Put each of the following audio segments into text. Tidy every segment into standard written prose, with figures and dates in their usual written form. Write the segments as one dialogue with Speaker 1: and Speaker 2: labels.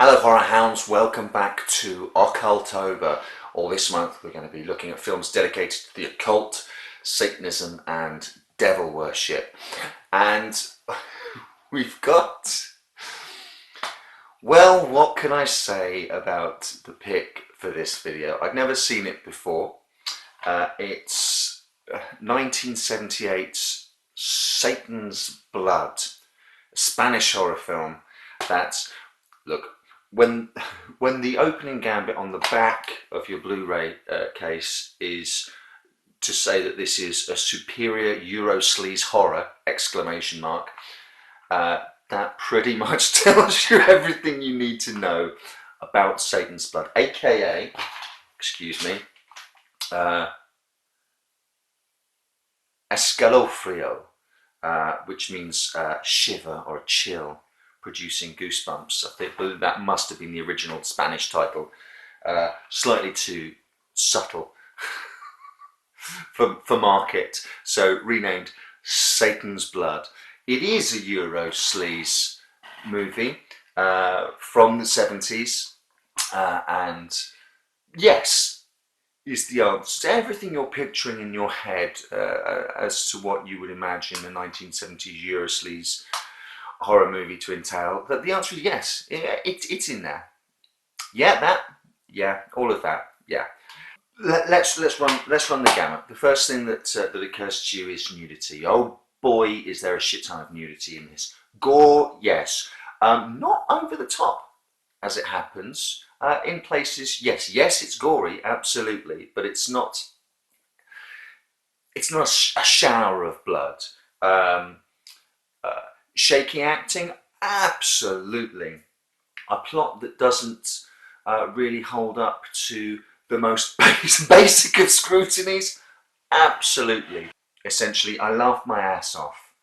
Speaker 1: Hello horror hounds, welcome back to Occultober. Or this month we're going to be looking at films dedicated to the occult, Satanism and devil worship. And we've got, well, what can I say about the pick for this video? I've never seen it before. It's 1978's Satan's Blood, a Spanish horror film that's, look, when the opening gambit on the back of your Blu-ray case is to say that this is a superior Eurosleaze horror, exclamation mark, that pretty much tells you everything you need to know about Satan's Blood, aka, excuse me, Escalofrio, which means shiver or chill, producing goosebumps. I think that must have been the original Spanish title. Slightly too subtle for market, so renamed Satan's Blood. It is a Eurosleaze movie from the 70s, and yes, is the answer to everything you're picturing in your head as to what you would imagine a 1970s Eurosleaze horror movie to entail. That the answer is yes. It's in there. Yeah, that. Yeah, all of that. Yeah. Let's run the gamut. The first thing that occurs to you is nudity. Oh boy, is there a shit ton of nudity in this. Gore, yes. Not over the top, as it happens. In places, yes, it's gory, absolutely, but it's not. It's not a shower of blood. Shaky acting, absolutely. A plot that doesn't really hold up to the most basic of scrutinies, absolutely. Essentially, I laughed my ass off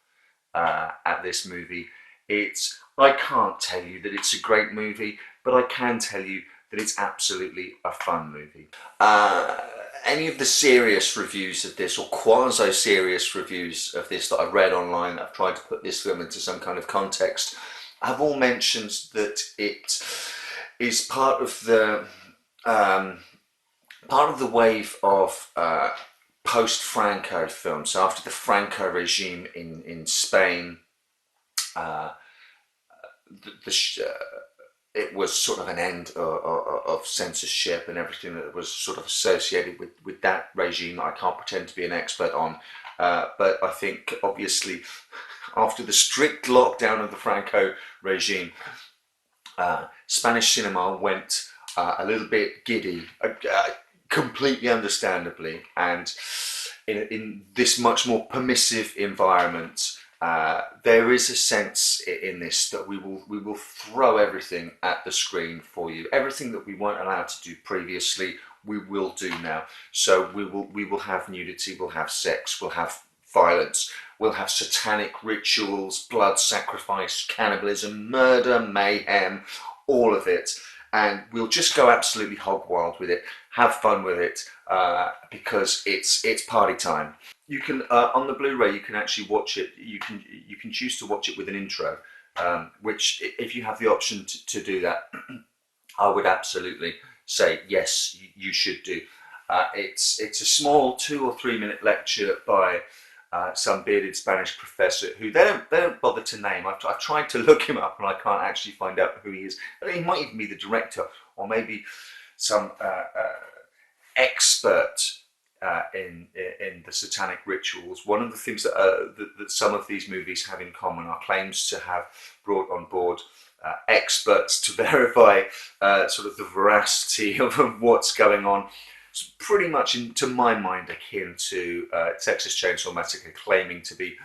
Speaker 1: at this movie. I can't tell you that it's a great movie, but I can tell you that it's absolutely a fun movie. Any of the serious reviews of this, or quasi-serious reviews of this that I've read online, that I've tried to put this film into some kind of context, have all mentioned that it is part of the wave of post-Franco films. So after the Franco regime in Spain, it was sort of an end of censorship and everything that was sort of associated with that regime. I can't pretend to be an expert on, but I think obviously after the strict lockdown of the Franco regime, Spanish cinema went a little bit giddy, completely understandably, and in this much more permissive environment, there is a sense in this that we will throw everything at the screen for you. Everything that we weren't allowed to do previously, we will do now. So we will have nudity, we'll have sex, we'll have violence, we'll have satanic rituals, blood sacrifice, cannibalism, murder, mayhem, all of it. And we'll just go absolutely hog wild with it, have fun with it, because it's party time. You can on the Blu-ray you can actually watch it. You can choose to watch it with an intro, which if you have the option to do that, I would absolutely say yes, you should do. It's a small 2 or 3 minute lecture by some bearded Spanish professor who they don't bother to name. I've tried to look him up and I can't actually find out who he is. He might even be the director, or maybe some expert in the satanic rituals. One of the things that some of these movies have in common are claims to have brought on board experts to verify sort of the veracity of what's going on. It's pretty much, to my mind, akin to Texas Chainsaw Massacre claiming to be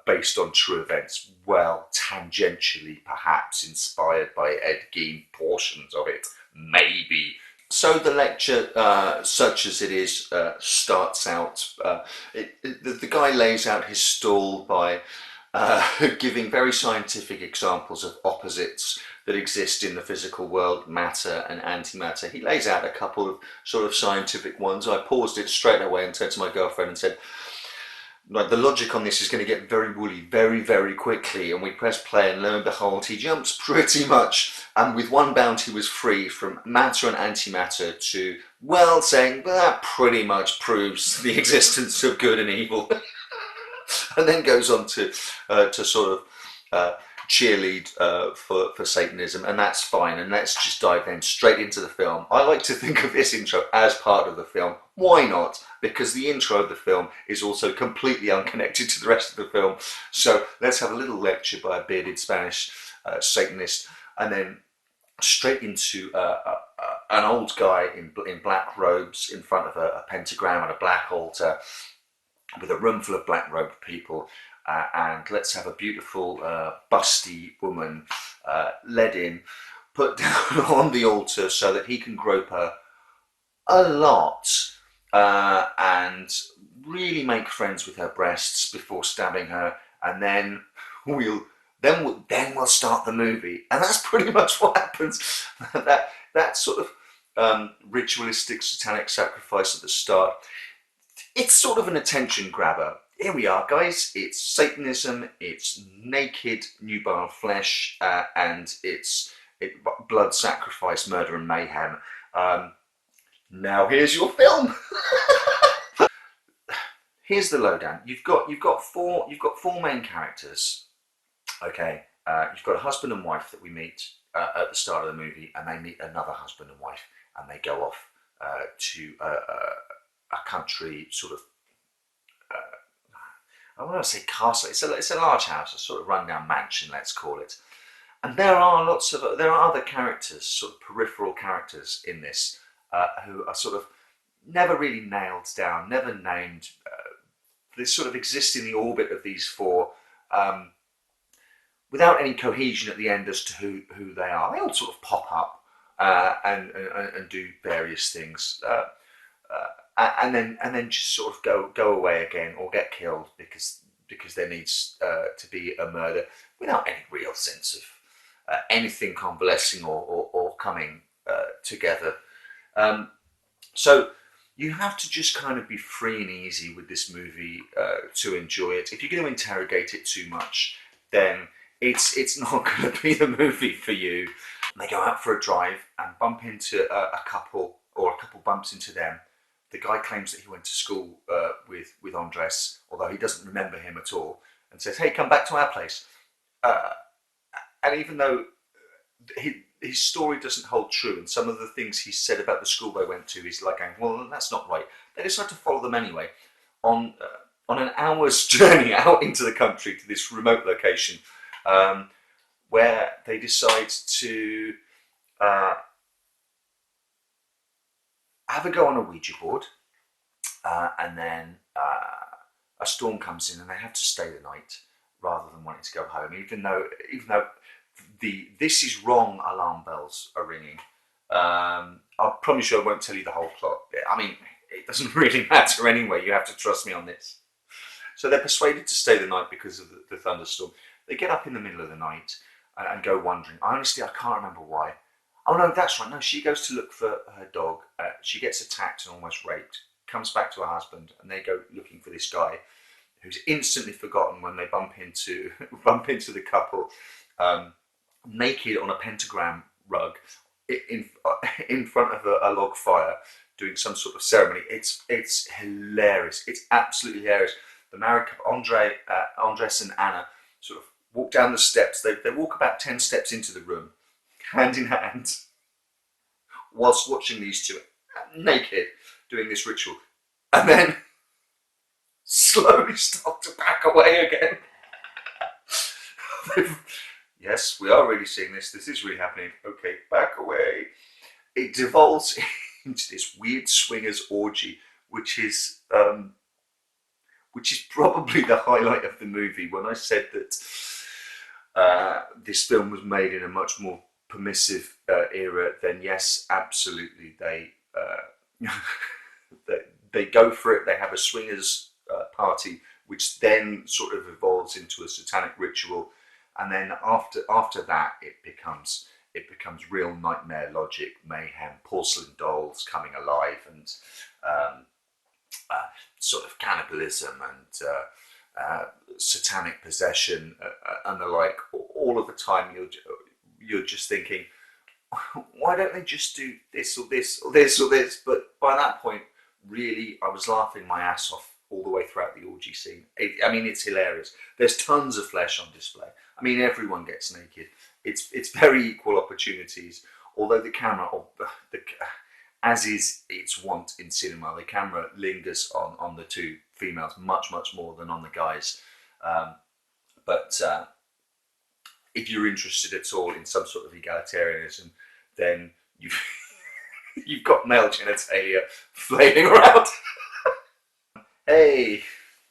Speaker 1: based on true events. Well, tangentially, perhaps inspired by Ed Gein, portions of it, maybe. So the lecture, such as it is, starts out. The guy lays out his stall by giving very scientific examples of opposites that exist in the physical world, matter and antimatter. He lays out a couple of sort of scientific ones. I paused it straight away and turned to my girlfriend and said, Like the logic on this is going to get very woolly very, very quickly, and we press play, and lo and behold, he jumps pretty much, and with one bound, he was free from matter and antimatter to, well, saying, well, that pretty much proves the existence of good and evil, and then goes on to sort of uh, cheerlead for Satanism, and that's fine. And let's just dive then straight into the film. I like to think of this intro as part of the film. Why not? Because the intro of the film is also completely unconnected to the rest of the film. So let's have a little lecture by a bearded Spanish Satanist, and then straight into an old guy in black robes in front of a pentagram and a black altar with a room full of black robed people. And let's have a beautiful, busty woman led in, put down on the altar so that he can grope her a lot and really make friends with her breasts before stabbing her, and then we'll start the movie, and that's pretty much what happens. that sort of ritualistic satanic sacrifice at the start. It's sort of an attention grabber. Here we are, guys. It's Satanism. It's naked, nubile flesh, and it's blood, sacrifice, murder, and mayhem. Now here's your film. Here's the lowdown. You've got four main characters. Okay, you've got a husband and wife that we meet at the start of the movie, and they meet another husband and wife, and they go off to a country sort of. I want to say castle. It's a large house, a sort of rundown mansion, let's call it. And there are other characters, sort of peripheral characters in this, who are sort of never really nailed down, never named. They sort of exist in the orbit of these four, without any cohesion at the end as to who they are. They all sort of pop up and do various things. And then just sort of go away again or get killed because there needs to be a murder without any real sense of anything convalescing or coming together. So you have to just kind of be free and easy with this movie to enjoy it. If you're going to interrogate it too much, then it's not going to be the movie for you. They go out for a drive and bump into a couple, or a couple bumps into them. The guy claims that he went to school with Andres, although he doesn't remember him at all, and says, "Hey, come back to our place." And even though his story doesn't hold true, and some of the things he said about the school they went to, he's like, going, "Well, that's not right." They decide to follow them anyway, on an hour's journey out into the country to this remote location, where they decide to have a go on a Ouija board, and then a storm comes in, and they have to stay the night rather than wanting to go home. Even though the "this is wrong" alarm bells are ringing. I promise you, I won't tell you the whole plot. I mean, it doesn't really matter anyway. You have to trust me on this. So they're persuaded to stay the night because of the thunderstorm. They get up in the middle of the night and go wandering. Honestly, I can't remember why. Oh no, that's right. No, she goes to look for her dog. She gets attacked and almost raped. Comes back to her husband, and they go looking for this guy, who's instantly forgotten when they bump into the couple, naked on a pentagram rug, in front of a log fire, doing some sort of ceremony. It's hilarious. It's absolutely hilarious. The married couple, Andres and Anna, sort of walk down the steps. They walk about 10 steps into the room, hand in hand, whilst watching these two naked doing this ritual, and then slowly start to back away again. Yes, we are really seeing this. This is really happening. Okay, back away. It devolves into this weird swingers orgy, which is probably the highlight of the movie. When I said that this film was made in a much more permissive era, then yes, absolutely, they go for it. They have a swingers party, which then sort of evolves into a satanic ritual, and then after that, it becomes real nightmare logic, mayhem, porcelain dolls coming alive, and sort of cannibalism and satanic possession and the like, all of the time you're just thinking, why don't they just do this or this or this or this? But by that point, really, I was laughing my ass off all the way throughout the orgy scene. I mean, it's hilarious. There's tons of flesh on display. I mean, everyone gets naked. It's very equal opportunities. Although the camera, as is its wont in cinema, the camera lingers on the two females much more than on the guys. But if you're interested at all in some sort of egalitarianism, then you've you've got male genitalia flailing around. Hey,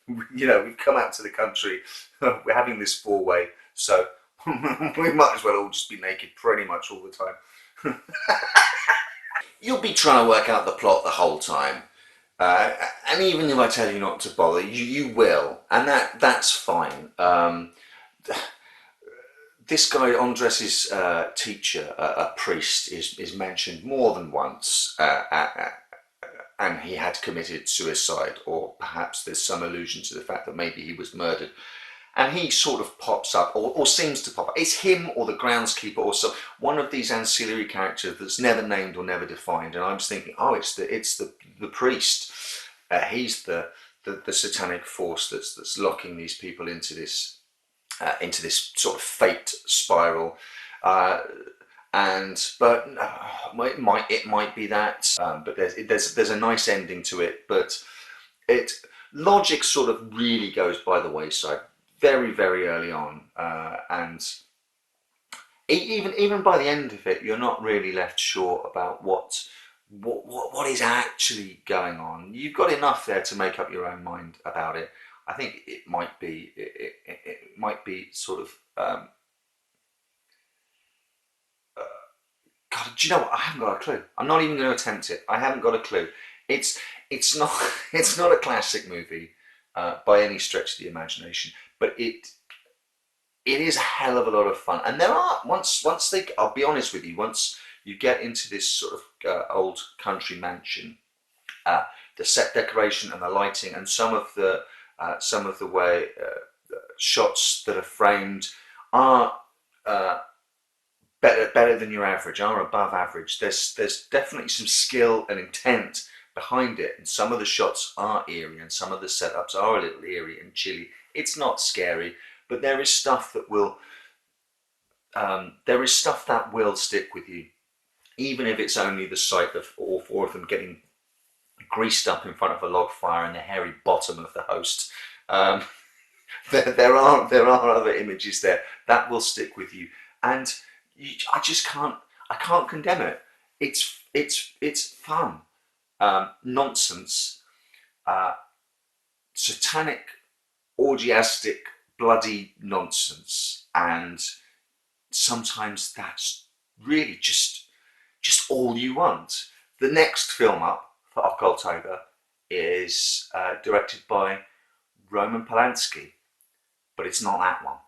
Speaker 1: we've come out to the country. We're having this four-way, so we might as well all just be naked pretty much all the time. You'll be trying to work out the plot the whole time. And even if I tell you not to bother, you will, and that's fine. This guy, Andres's teacher, a priest, is mentioned more than once, and he had committed suicide, or perhaps there's some allusion to the fact that maybe he was murdered. And he sort of pops up, or seems to pop up. It's him or the groundskeeper or some one of these ancillary characters that's never named or never defined. And I'm just thinking, oh, it's the priest. He's the satanic force that's locking these people into this sort of fate spiral. But it might be that. But there's a nice ending to it. But logic sort of really goes by the wayside very early on, and even by the end of it, you're not really left sure about what is actually going on. You've got enough there to make up your own mind about it. I think it might be sort of God. Do you know what? I haven't got a clue. I'm not even going to attempt it. I haven't got a clue. It's not it's not a classic movie by any stretch of the imagination, but it is a hell of a lot of fun. And there are I'll be honest with you, once you get into this sort of old country mansion, the set decoration and the lighting and some of the way shots that are framed are better than your average, are above average. There's definitely some skill and intent behind it, and some of the shots are eerie and some of the setups are a little eerie and chilly. It's not scary, but there is stuff that will stick with you, even if it's only the sight of all four of them getting greased up in front of a log fire and the hairy bottom of the host. There are other images there that will stick with you, and I just can't condemn it. It's fun, nonsense, satanic, orgiastic, bloody nonsense, and sometimes that's really just all you want. The next film up for October is directed by Roman Polanski, but it's not that one.